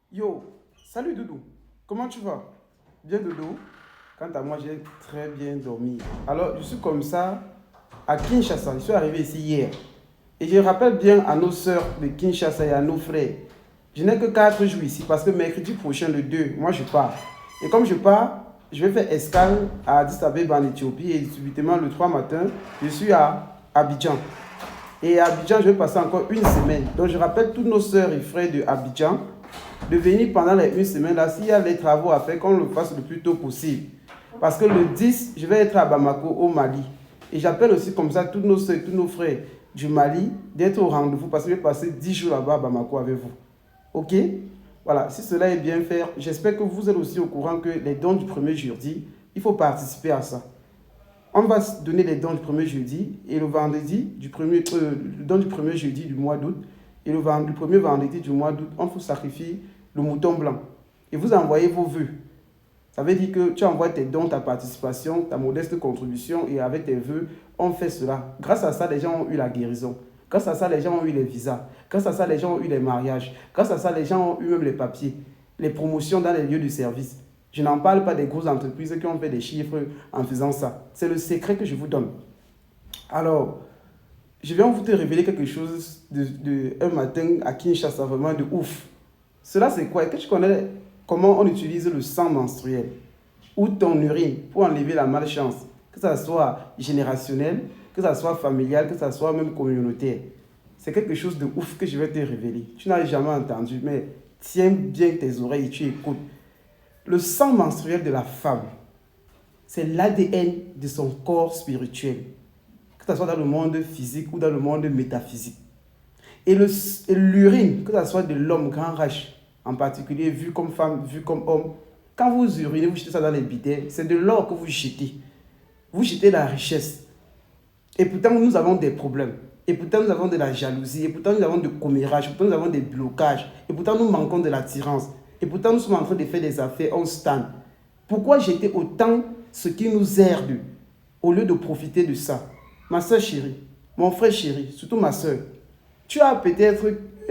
Yo, salut Doudou, comment tu vas? Bien Doudou? Quant à moi, j'ai très bien dormi. Alors, je suis comme ça à Kinshasa. Je suis arrivé ici hier. Et je rappelle bien à nos sœurs de Kinshasa et à nos frères. Je n'ai que 4 jours ici parce que mercredi prochain, le 2, moi je pars. Et comme je pars, je vais faire escale à Addis Abeba en Éthiopie et subitement le 3 matin, je suis à Abidjan. Et à Abidjan, je vais passer encore une semaine. Donc je rappelle tous nos sœurs et frères de Abidjan de venir pendant les une semaine là, s'il y a des travaux à faire, qu'on le fasse le plus tôt possible. Parce que le 10, je vais être à Bamako, au Mali. Et j'appelle aussi comme ça tous nos soeurs, tous nos frères du Mali d'être au rendez-vous parce que je vais passer 10 jours là-bas à Bamako avec vous. Ok? Voilà, si cela est bien fait, j'espère que vous êtes aussi au courant que les dons du premier jeudi, il faut participer à ça. On va se donner les dons du premier jeudi et le vendredi du premier, le don du premier jeudi du mois d'août et le premier vendredi du mois d'août, on vous sacrifie le mouton blanc. Et vous envoyez vos vœux. Ça veut dire que tu envoies tes dons, ta participation, ta modeste contribution et avec tes vœux, on fait cela. Grâce à ça, les gens ont eu la guérison. Grâce à ça, les gens ont eu les visas. Grâce à ça, les gens ont eu les mariages. Grâce à ça, les gens ont eu même les papiers, les promotions dans les lieux de service. Je n'en parle pas des grosses entreprises qui ont fait des chiffres en faisant ça. C'est le secret que je vous donne. Alors, je viens vous te révéler quelque chose un matin à Kinshasa, vraiment de ouf. Cela, c'est quoi? Est-ce que tu connais comment on utilise le sang menstruel ou ton urine pour enlever la malchance, que ça soit générationnel, que ça soit familial, que ça soit même communautaire? C'est quelque chose de ouf que je vais te révéler. Tu n'as jamais entendu, mais tiens bien tes oreilles et tu écoutes. Le sang menstruel de la femme, c'est l'ADN de son corps spirituel, que ce soit dans le monde physique ou dans le monde métaphysique. Et l'urine, que ce soit de l'homme grand H, en particulier vu comme femme, vu comme homme, quand vous urinez, vous jetez ça dans les bidets, c'est de l'or que vous jetez. Vous jetez la richesse. Et pourtant, nous avons des problèmes. Et pourtant, nous avons de la jalousie. Et pourtant, nous avons des commérages. Et pourtant, nous avons des blocages. Et pourtant, nous manquons de l'attirance. Et pourtant, nous sommes en train de faire des affaires, on stand. Pourquoi jeter autant ce qui nous herde au lieu de profiter de ça? Ma soeur chérie, mon frère chéri, surtout ma soeur, tu as peut-être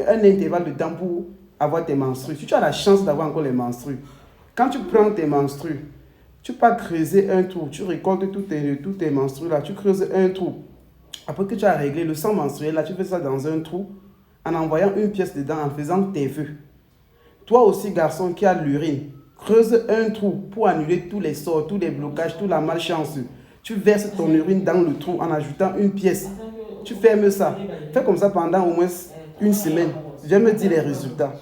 un intervalle de temps pour avoir tes menstrues. Si tu as la chance d'avoir encore les menstrues, quand tu prends tes menstrues, tu peux creuser un trou, tu récoltes tous tes menstrues là, tu creuses un trou. Après que tu as réglé le sang menstruel là, tu fais ça dans un trou en envoyant une pièce dedans, en faisant tes vœux. Toi aussi, garçon qui a l'urine, creuse un trou pour annuler tous les sorts, tous les blocages, toute la malchance. Tu verses ton urine dans le trou en ajoutant une pièce. Tu fermes ça. Fais comme ça pendant au moins une semaine. Je vais me dire les résultats.